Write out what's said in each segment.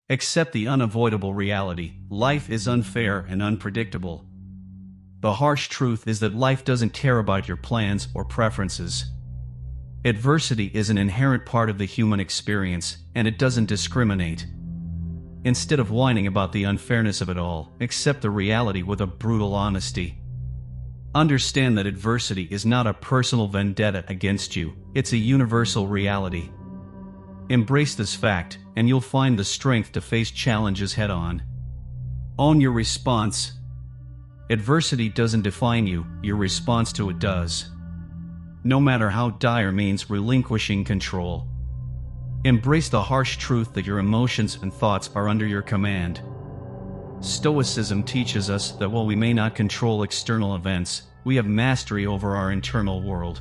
Accept the unavoidable reality: life is unfair and unpredictable. The harsh truth is that life doesn't care about your plans or preferences. Adversity is an inherent part of the human experience, and it doesn't discriminate. Instead of whining about the unfairness of it all, accept the reality with a brutal honesty. Understand that adversity is not a personal vendetta against you, it's a universal reality. Embrace this fact, and you'll find the strength to face challenges head-on. Own your response. Adversity doesn't define you, your response to it does. No matter how dire means relinquishing control. Embrace the harsh truth that your emotions and thoughts are under your command. Stoicism teaches us that while we may not control external events, we have mastery over our internal world.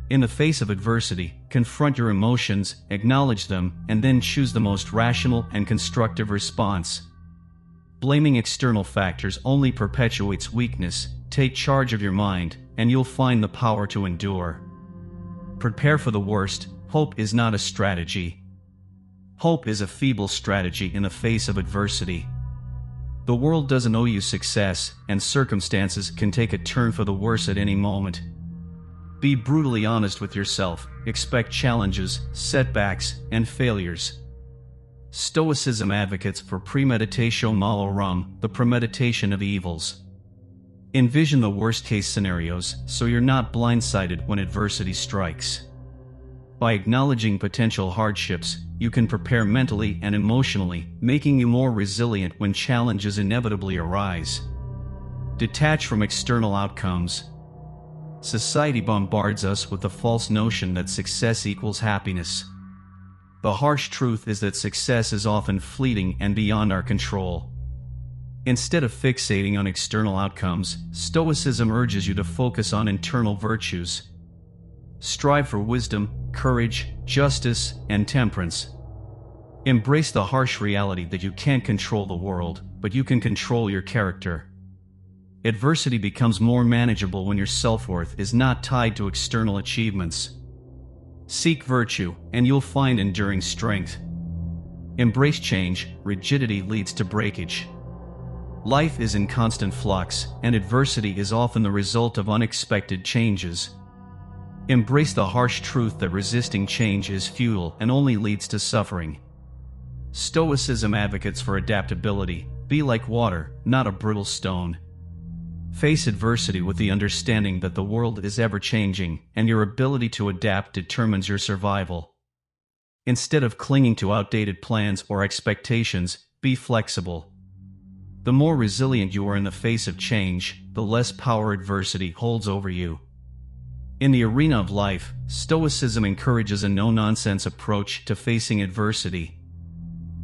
In the face of adversity, confront your emotions, acknowledge them, and then choose the most rational and constructive response. Blaming external factors only perpetuates weakness. Take charge of your mind, and you'll find the power to endure. Prepare for the worst. Hope is not a strategy. Hope is a feeble strategy in the face of adversity. The world doesn't owe you success, and circumstances can take a turn for the worse at any moment. Be brutally honest with yourself. Expect challenges, setbacks, and failures. Stoicism advocates for premeditatio malorum, the premeditation of evils. Envision the worst-case scenarios so you're not blindsided when adversity strikes. By acknowledging potential hardships, you can prepare mentally and emotionally, making you more resilient when challenges inevitably arise. Detach from external outcomes. Society bombards us with the false notion that success equals happiness. The harsh truth is that success is often fleeting and beyond our control. Instead of fixating on external outcomes, Stoicism urges you to focus on internal virtues. Strive for wisdom, courage, justice, and temperance. Embrace the harsh reality that you can't control the world, but you can control your character. Adversity becomes more manageable when your self-worth is not tied to external achievements. Seek virtue, and you'll find enduring strength. Embrace change. Rigidity leads to breakage. Life is in constant flux, and adversity is often the result of unexpected changes. Embrace the harsh truth that resisting change is futile and only leads to suffering. Stoicism advocates for adaptability. Be like water, not a brittle stone. Face adversity with the understanding that the world is ever-changing, and your ability to adapt determines your survival. Instead of clinging to outdated plans or expectations, be flexible. The more resilient you are in the face of change, the less power adversity holds over you. In the arena of life, Stoicism encourages a no-nonsense approach to facing adversity.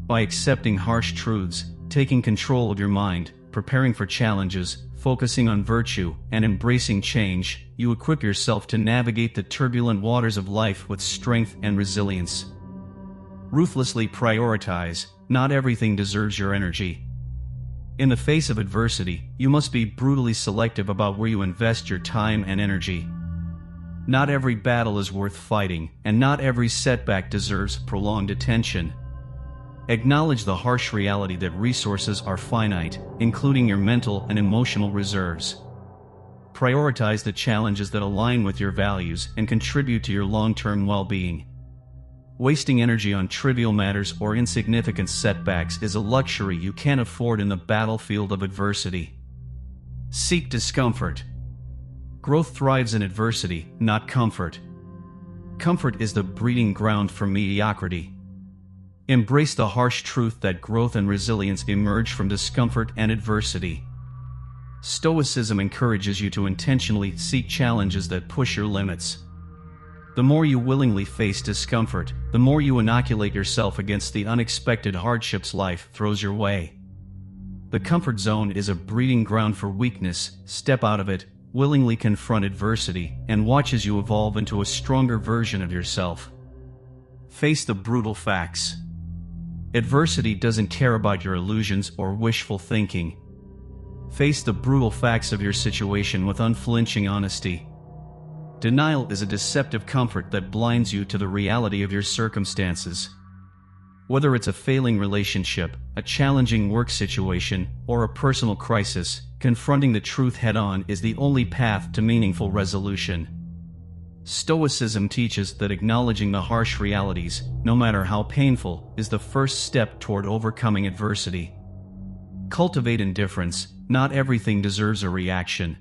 By accepting harsh truths, taking control of your mind, preparing for challenges, focusing on virtue, and embracing change, you equip yourself to navigate the turbulent waters of life with strength and resilience. Ruthlessly prioritize. Not everything deserves your energy. In the face of adversity, you must be brutally selective about where you invest your time and energy. Not every battle is worth fighting, and not every setback deserves prolonged attention. Acknowledge the harsh reality that resources are finite, including your mental and emotional reserves. Prioritize the challenges that align with your values and contribute to your long-term well-being. Wasting energy on trivial matters or insignificant setbacks is a luxury you can't afford in the battlefield of adversity. Seek discomfort. Growth thrives in adversity, not comfort. Comfort is the breeding ground for mediocrity. Embrace the harsh truth that growth and resilience emerge from discomfort and adversity. Stoicism encourages you to intentionally seek challenges that push your limits. The more you willingly face discomfort, the more you inoculate yourself against the unexpected hardships life throws your way. The comfort zone is a breeding ground for weakness. Step out of it, willingly confront adversity, and watch as you evolve into a stronger version of yourself. Face the brutal facts. Adversity doesn't care about your illusions or wishful thinking. Face the brutal facts of your situation with unflinching honesty. Denial is a deceptive comfort that blinds you to the reality of your circumstances. Whether it's a failing relationship, a challenging work situation, or a personal crisis, confronting the truth head-on is the only path to meaningful resolution. Stoicism teaches that acknowledging the harsh realities, no matter how painful, is the first step toward overcoming adversity. Cultivate indifference. Not everything deserves a reaction.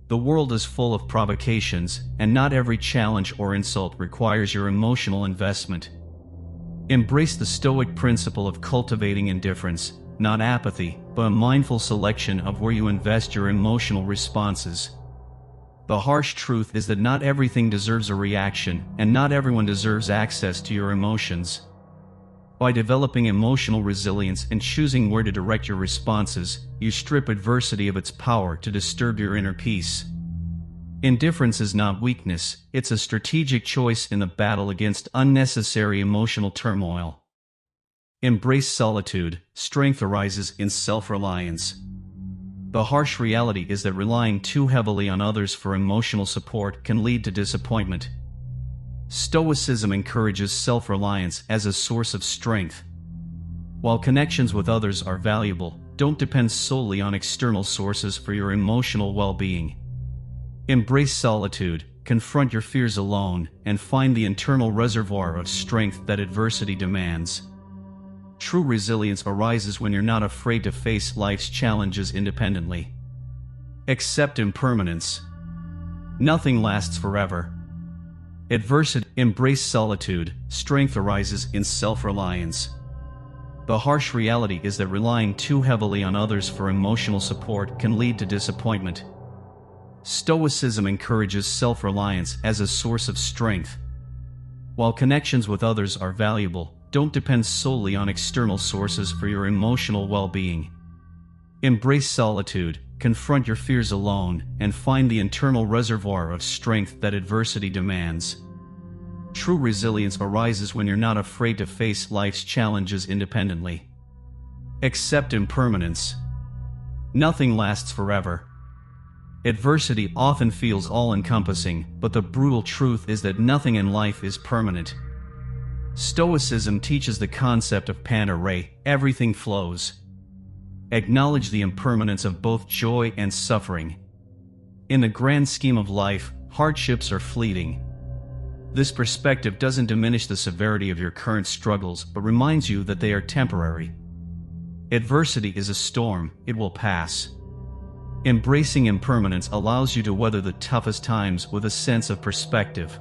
The world is full of provocations, and not every challenge or insult requires your emotional investment. Embrace the Stoic principle of cultivating indifference, not apathy, but a mindful selection of where you invest your emotional responses. The harsh truth is that not everything deserves a reaction, and not everyone deserves access to your emotions. By developing emotional resilience and choosing where to direct your responses, you strip adversity of its power to disturb your inner peace. Indifference is not weakness, it's a strategic choice in the battle against unnecessary emotional turmoil. Embrace solitude. Strength arises in self-reliance. The harsh reality is that relying too heavily on others for emotional support can lead to disappointment. Stoicism encourages self-reliance as a source of strength. While connections with others are valuable, don't depend solely on external sources for your emotional well-being. Embrace solitude, confront your fears alone, and find the internal reservoir of strength that adversity demands. True resilience arises when you're not afraid to face life's challenges independently. Accept impermanence. Nothing lasts forever. Adversity. Embrace solitude. Strength arises in self-reliance. The harsh reality is that relying too heavily on others for emotional support can lead to disappointment. Stoicism encourages self-reliance as a source of strength. While connections with others are valuable, don't depend solely on external sources for your emotional well-being. Embrace solitude, confront your fears alone, and find the internal reservoir of strength that adversity demands. True resilience arises when you're not afraid to face life's challenges independently. Accept impermanence. Nothing lasts forever. Adversity often feels all-encompassing, but the brutal truth is that nothing in life is permanent. Stoicism teaches the concept of panta rhei, everything flows. Acknowledge the impermanence of both joy and suffering. In the grand scheme of life, hardships are fleeting. This perspective doesn't diminish the severity of your current struggles, but reminds you that they are temporary. Adversity is a storm, it will pass. Embracing impermanence allows you to weather the toughest times with a sense of perspective.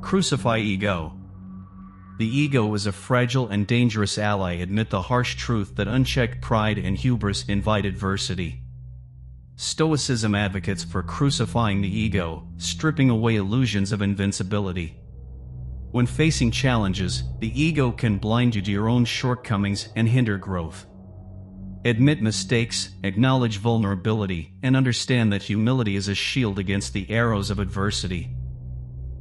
Crucify ego. The ego is a fragile and dangerous ally. Admit the harsh truth that unchecked pride and hubris invite adversity. Stoicism advocates for crucifying the ego, stripping away illusions of invincibility. When facing challenges, the ego can blind you to your own shortcomings and hinder growth. Admit mistakes, acknowledge vulnerability, and understand that humility is a shield against the arrows of adversity.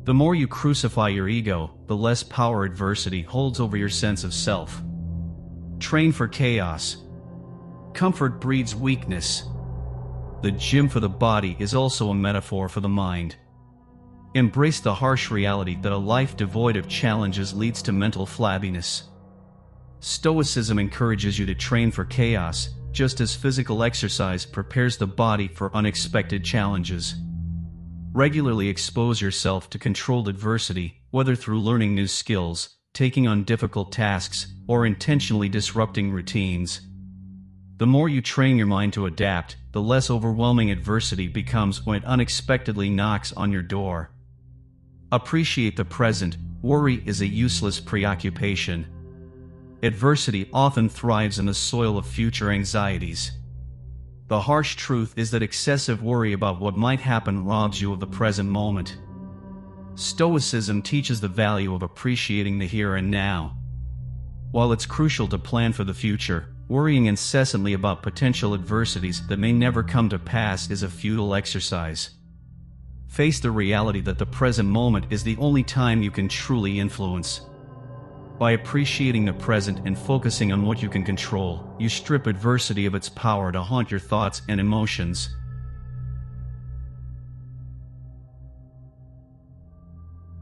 The more you crucify your ego, the less power adversity holds over your sense of self. Train for chaos. Comfort breeds weakness. The gym for the body is also a metaphor for the mind. Embrace the harsh reality that a life devoid of challenges leads to mental flabbiness. Stoicism encourages you to train for chaos, just as physical exercise prepares the body for unexpected challenges. Regularly expose yourself to controlled adversity, whether through learning new skills, taking on difficult tasks, or intentionally disrupting routines. The more you train your mind to adapt, the less overwhelming adversity becomes when it unexpectedly knocks on your door. Appreciate the present. Worry is a useless preoccupation. Adversity often thrives in the soil of future anxieties. The harsh truth is that excessive worry about what might happen robs you of the present moment. Stoicism teaches the value of appreciating the here and now. While it's crucial to plan for the future, worrying incessantly about potential adversities that may never come to pass is a futile exercise. Face the reality that the present moment is the only time you can truly influence. By appreciating the present and focusing on what you can control, you strip adversity of its power to haunt your thoughts and emotions.